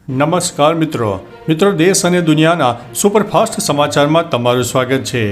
નમસ્કાર મિત્રો દેશ અને દુનિયાના સુપરફાસ્ટ સમાચારમાં તમારું સ્વાગત છે।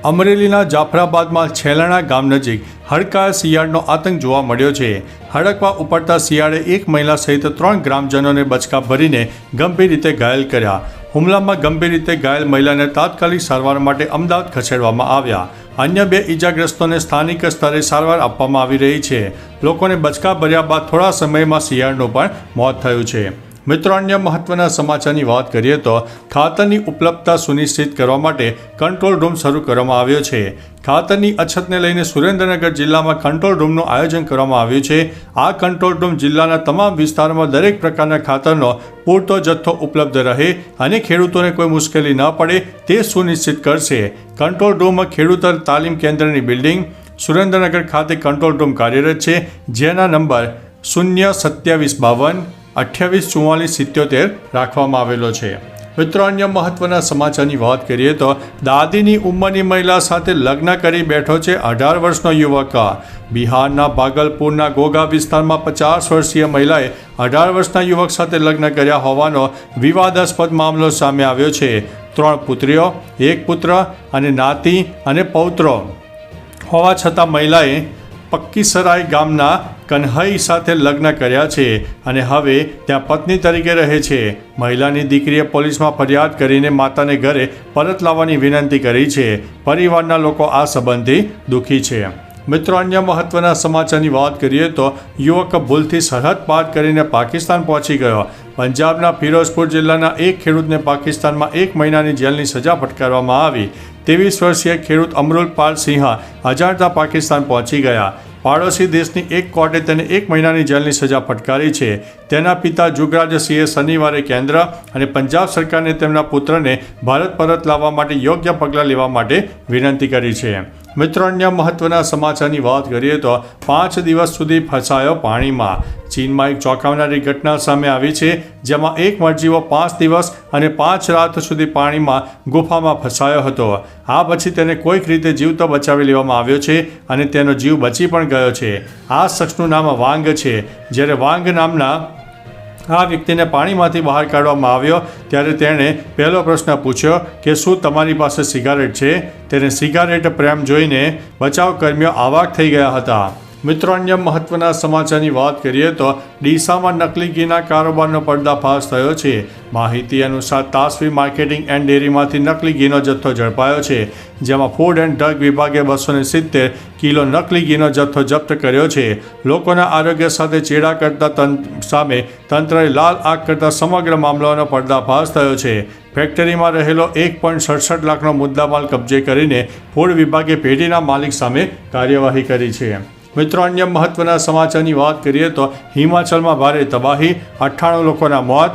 અમરેલીના જાફરાબાદમાં છેલાણા ગામ નજીક હડકાયા શિયાળનો આતંક જોવા મળ્યો છે। હડકવા ઉપડતા શિયાળે એક મહિલા સહિત 3 ગ્રામજનોને બચકા ભરીને ગંભીર રીતે ઘાયલ કર્યા। હુમલામાં ગંભીર રીતે ઘાયલ મહિલાને તાત્કાલિક સારવાર માટે અમદાવાદ ખસેડવામાં આવ્યા। અન્ય 2 ઇજાગ્રસ્તોને સ્થાનિક સ્તરે સારવાર આપવામાં આવી રહી છે। લોકોને બચકા ભર્યા બાદ થોડા સમયમાં શિયાળનું પણ મોત થયું છે। મિત્રો, અન્ય મહત્વના સમાચારની વાત કરીએ તો ખાતરની ઉપલબ્ધતા સુનિશ્ચિત કરવા માટે કંટ્રોલ રૂમ શરૂ કરવામાં આવ્યો છે। ખાતરની અછતને લઈને સુરેન્દ્રનગર જિલ્લામાં કંટ્રોલ રૂમનું આયોજન કરવામાં આવ્યું છે। આ કંટ્રોલ રૂમ જિલ્લાના તમામ વિસ્તારોમાં દરેક પ્રકારના ખાતરનો પૂરતો જથ્થો ઉપલબ્ધ રહે અને ખેડૂતોને કોઈ મુશ્કેલી ન પડે તે સુનિશ્ચિત કરશે। કંટ્રોલ રૂમમાં ખેડૂત તાલીમ કેન્દ્રની બિલ્ડિંગ સુરેન્દ્રનગર ખાતે કંટ્રોલ રૂમ કાર્યરત છે, જેના નંબર 02752 284477 રાખવામાં આવેલો છે। મિત્રો, અન્ય મહત્વના સમાચારની વાત કરીએ તો દાદીની ઉંમરની મહિલા સાથે લગ્ન કરી બેઠો છે 18 વર્ષનો યુવક। બિહારના ભાગલપુરના ગોગા વિસ્તારમાં 50 વર્ષીય મહિલાએ 18 વર્ષના યુવક સાથે લગ્ન કર્યા હોવાનો વિવાદાસ્પદ મામલો સામે આવ્યો છે। 3 પુત્રીઓ, 1 પુત્ર અને નાતી અને પૌત્રો હોવા છતાં મહિલાએ પક્કીસરાય ગામના કન્હઈ સાથે લગ્ન કર્યા છે અને હવે ત્યાં પત્ની તરીકે રહે છે। મહિલાની દીકરીએ પોલીસમાં ફરિયાદ કરીને માતાને ઘરે પરત લાવવાની વિનંતી કરી છે। પરિવારના લોકો આ સંબંધથી દુઃખી છે। મિત્રો, અન્ય મહત્વના સમાચારની વાત કરીએ તો યુવક ભૂલથી સરહદ પાર કરીને પાકિસ્તાન પહોંચી ગયો। પંજાબના ફિરોઝપુર જિલ્લાના એક ખેડૂતને પાકિસ્તાનમાં 1 મહિનાની જેલની સજા ફટકારવામાં આવી। 23 વર્ષીય ખેડૂત અમરુલપાલ સિંહ અજાણતા પાકિસ્તાન પહોંચી ગયા। પાડોશી દેશની એક કોર્ટે તેને 1 મહિનાની જેલની સજા ફટકારી છે। તેના પિતા જુગરાજસિંહે શનિવારે કેન્દ્ર અને પંજાબ સરકારને તેમના પુત્રને ભારત પરત લાવવા માટે યોગ્ય પગલાં લેવા માટે વિનંતી કરી છે। મિત્રો, અન્ય મહત્વના સમાચારની વાત કરીએ તો 5 દિવસ સુધી ફસાયો પાણીમાં। ચીનમાં એક ચોંકાવનારી ઘટના સામે આવી છે, જેમાં એક મરજીવો 5 દિવસ અને 5 રાત સુધી પાણીમાં ગુફામાં ફસાયો હતો। આ પછી તેને કોઈક રીતે જીવતો બચાવી લેવામાં આવ્યો છે અને તેનો જીવ બચી પણ ગયો છે। આ શખ્સનું નામ વાંગ છે। જ્યારે વાંગ નામના આ વ્યક્તિને પાણીમાંથી બહાર કાઢવામાં આવ્યો ત્યારે તેણે પહેલો પ્રશ્ન પૂછ્યો કે શું તમારી પાસે સિગારેટ છે? તેને સિગારેટ પ્રેમ જોઈને બચાવ કર્મીઓ અવાક થઈ ગયા હતા। મિત્રો, અન્ય મહત્વના સમાચારની વાત કરીએ તો ડીસામાં નકલી ઘીના કારોબારનો પર્દાફાશ થયો છે। માહિતી અનુસાર તાસવી માર્કેટિંગ એન્ડ ડેરીમાંથી નકલી ઘીનો જથ્થો ઝડપાયો છે, જેમાં ફૂડ એન્ડ ડ્રગ વિભાગે 270 કિલો નકલી ઘીનો જથ્થો જપ્ત કર્યો છે। લોકોના આરોગ્ય સાથે ચેડા કરતા સામે તંત્રએ લાલ આંખ કરતા સમગ્ર મામલાનો પર્દાફાશ થયો છે। ફેક્ટરીમાં રહેલો 1.67 લાખનો મુદ્દામાલ કબજે કરીને ફૂડ વિભાગે પેઢીના માલિક સામે કાર્યવાહી કરી છે। મિત્રો, અન્ય મહત્વના સમાચારની વાત કરીએ તો હિમાચલમાં ભારે તબાહી, 98 લોકોના મોત,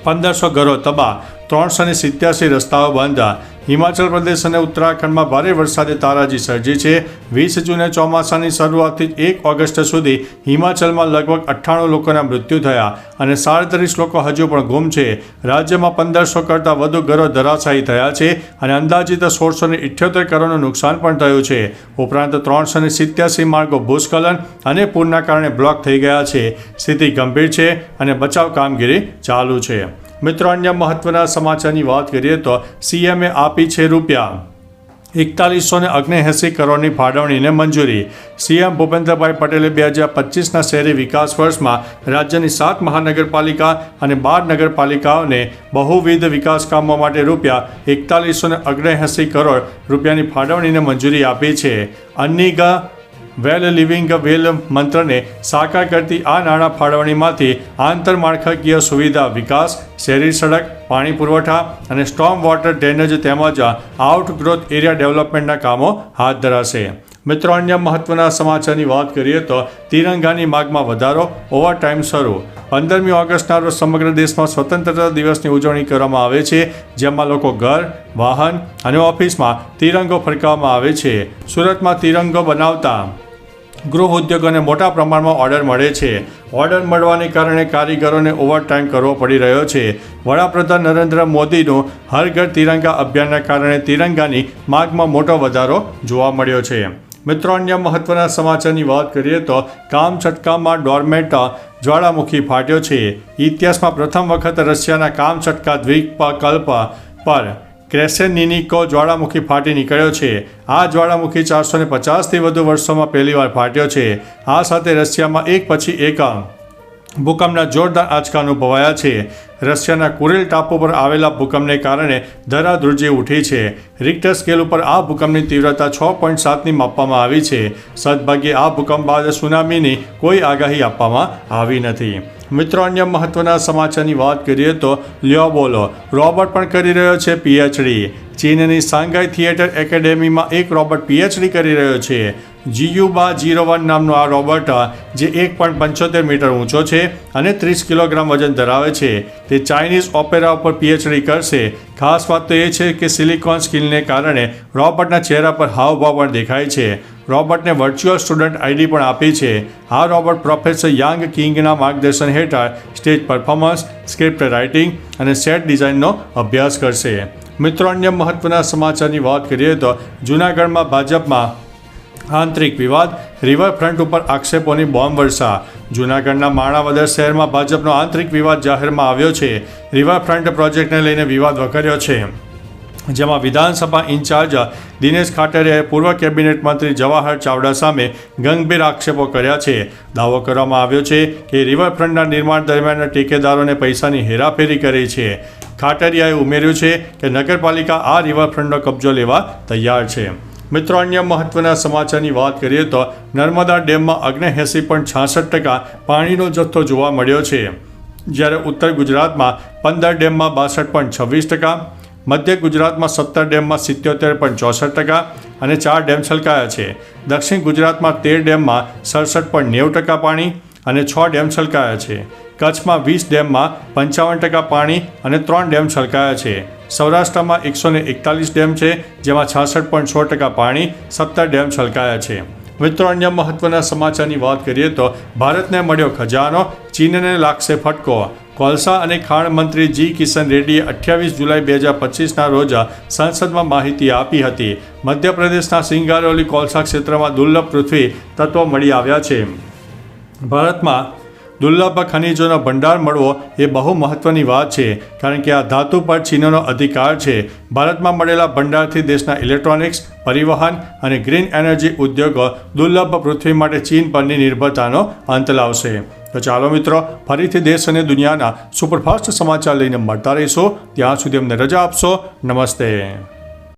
1500 ઘરો તબાહ, 387 રસ્તાઓ બંધ। હિમાચલ પ્રદેશ અને ઉત્તરાખંડમાં ભારે વરસાદે તારાજી સર્જી છે। 20 જૂને ચોમાસાની શરૂઆતથી 1 ઓગસ્ટ સુધી હિમાચલમાં લગભગ 98 લોકોના મૃત્યુ થયા અને 37 લોકો હજુ પણ ગુમ છે। રાજ્યમાં 1500 કરતાં વધુ ઘરો ધરાશાયી થયા છે અને અંદાજિત 1678 કરોડનું નુકસાન પણ થયું છે। ઉપરાંત 387 માર્ગો ભૂસ્ખલન અને પૂરના કારણે બ્લોક થઈ ગયા છે। સ્થિતિ ગંભીર છે અને બચાવ કામગીરી ચાલુ છે। મિત્રો, અન્ય મહત્વના સમાચારની વાત કરીએ તો સીએમએ આપી છે ₹4179 કરોડની ફાળવણીને મંજૂરી। સીએમ ભૂપેન્દ્રભાઈ પટેલે 2025ના શહેરી વિકાસ વર્ષમાં રાજ્યની 7 મહાનગરપાલિકા અને 12 નગરપાલિકાઓને બહુવિધ વિકાસ કામો માટે ₹4179 કરોડ રૂપિયાની ફાળવણીને મંજૂરી આપી છે। અન્નિગ વેલ લિવિંગ વેલ મંત્રને સાકાર કરતી આ નાણાં ફાળવણીમાંથી આંતરમાળખાકીય સુવિધા વિકાસ, શહેરી સડક, પાણી પુરવઠા અને સ્ટોર્મ વોટર ડ્રેનેજ તેમજ આઉટગ્રોથ એરિયા ડેવલપમેન્ટના કામો હાથ ધરાશે। મિત્રો, અન્ય મહત્વના સમાચારની વાત કરીએ તો તિરંગાની માગમાં વધારો, ઓવરટાઈમ શરૂ। 15મી ઓગસ્ટના રોજ સમગ્ર દેશમાં સ્વતંત્રતા દિવસની ઉજવણી કરવામાં આવે છે, જેમાં લોકો ઘર, વાહન અને ઓફિસમાં તિરંગો ફરકાવવામાં આવે છે। સુરતમાં તિરંગો બનાવતા ગૃહ ઉદ્યોગોને મોટા પ્રમાણમાં ઓર્ડર મળે છે। ઓર્ડર મળવાને કારણે કારીગરોને ઓવરટાઈમ કરવો પડી રહ્યો છે। વડાપ્રધાન નરેન્દ્ર મોદીનું હર ઘર તિરંગા અભિયાનના કારણે તિરંગાની માગમાં મોટો વધારો જોવા મળ્યો છે। મિત્રો અન્ય મહત્વના સમાચારની વાત કરીએ તો કામચટકામાં ડોરમેટ જ્વાળામુખી ફાટ્યો છે. ઇતિહાસમાં પ્રથમ વખત રશિયાના કામચટકા દ્વીપકલ્પ પર ક્રેસેનિનિકો જ્વાળામુખી ફાટી નીકળ્યો છે. આ જ્વાળામુખી 450થી વધુ વર્ષોમાં પહેલીવાર ફાટ્યો છે. આ સાથે રશિયામાં એક પછી એક ભૂકંપના જોરદાર આંચકા અનુભવાયા છે. રશિયાના કુરિલ ટાપુ પર આવેલા ભૂકંપને કારણે ધરાધ્રુજી ઉઠી છે. રિક્ટર સ્કેલ ઉપર આ ભૂકંપની તીવ્રતા 6.7ની માપવામાં આવી છે. સદભાગ્યે આ ભૂકંપ બાદ સુનામીની કોઈ આગાહી આપવામાં આવી નથી. મિત્રો અન્ય મહત્વના સમાચારની વાત કરીએ તો લ્યોબોલો રોબોટ પણ કરી રહ્યો છે પીએચડી. ચીનની સાંઘાઈ થિયેટર એકેડેમીમાં એક રોબોટ પીએચડી કરી રહ્યો છે. જીયુબા 01 નામનો આ રોબોટ જે 1.75 મીટર ઊંચો છે અને 30 કિલોગ્રામ વજન ધરાવે છે તે ચાઇનીઝ ઓપેરા ઉપર પીએચડી કરશે. ખાસ વાત તો એ છે કે સિલિકોન સ્કિનને કારણે રોબોટના ચહેરા પર હાવભાવ પણ દેખાય છે. રોબોટને વર્ચ્યુઅલ સ્ટુડન્ટ આઈડી પણ આપી છે. આ રોબોટ પ્રોફેસર યાંગ કિંગના માર્ગદર્શન હેઠળ સ્ટેજ પરફોર્મન્સ, સ્ક્રિપ્ટ રાઇટિંગ અને સેટ ડિઝાઇનનો અભ્યાસ કરશે. મિત્રો અન્ય મહત્વના સમાચારની વાત કરીએ તો જૂનાગઢમાં ભાજપમાં આંતરિક વિવાદ, રિવરફ્રન્ટ ઉપર આક્ષેપોની બોમ્બ વર્ષા. જૂનાગઢના માણાવદર શહેરમાં ભાજપનો આંતરિક વિવાદ જાહેરમાં આવ્યો છે. રિવરફ્રન્ટ પ્રોજેક્ટને લઈને વિવાદ વકર્યો છે, જેમાં વિધાનસભા ઇન્ચાર્જ દિનેશ ખાટરે પૂર્વ કેબિનેટ મંત્રી જવાહર ચાવડા સામે ગંભીર આક્ષેપો કર્યા છે. દાવો કરવામાં આવ્યો છે કે રિવરફ્રન્ટના નિર્માણ દરમિયાન ઠેકેદારોને પૈસાની હેરાફેરી કરી છે. ખાટરિયાએ ઉમેર્યું છે કે નગરપાલિકા આ રિવરફ્રન્ટનો કબજો લેવા તૈયાર છે. મિત્રો અન્ય મહત્વના સમાચારની વાત કરીએ તો નર્મદા ડેમમાં 79.66% પાણીનો જથ્થો જોવા મળ્યો છે, જ્યારે ઉત્તર ગુજરાતમાં 15 ડેમમાં 62.26%, મધ્ય ગુજરાતમાં 17 ડેમમાં 77.64% અને 4 ડેમ છલકાયા છે. દક્ષિણ ગુજરાતમાં 13 ડેમમાં 67.90% પાણી અને 6 ડેમ છલકાયા છે. કચ્છમાં 20 ડેમમાં 55% પાણી અને 3 ડેમ છલકાયા છે. સૌરાષ્ટ્રમાં 141 ડેમ છે, જેમાં 66.6% પાણી, 17 ડેમ છલકાયા છે. મિત્રો અન્ય મહત્વના સમાચારની વાત કરીએ તો ભારતને મળ્યો ખજાનો, ચીનને લાગશે ફટકો. કોલસા અને ખાણ મંત્રી જી કિશન રેડ્ડીએ 28 જુલાઈ 2025ના રોજ સંસદમાં માહિતી આપી હતી. મધ્યપ્રદેશના સિંગારૌલી કોલસા ક્ષેત્રમાં દુર્લભ પૃથ્વી તત્વો મળી આવ્યા છે. ભારતમાં દુર્લભ ખનિજોનો ભંડાર મળવો એ બહુ મહત્વની વાત છે, કારણ કે આ ધાતુ પર ચીનનો અધિકાર છે. ભારતમાં મળેલા ભંડારથી દેશના ઇલેક્ટ્રોનિક્સ, પરિવહન અને ગ્રીન એનર્જી ઉદ્યોગો દુર્લભ પૃથ્વી માટે ચીન પરની નિર્ભરતાનો અંત લાવશે. તો ચાલો મિત્રો, ફરીથી દેશ અને દુનિયાના સુપરફાસ્ટ સમાચાર લઈને મળતા રહીશું. ત્યાં સુધી અમને રજા આપશો. નમસ્તે.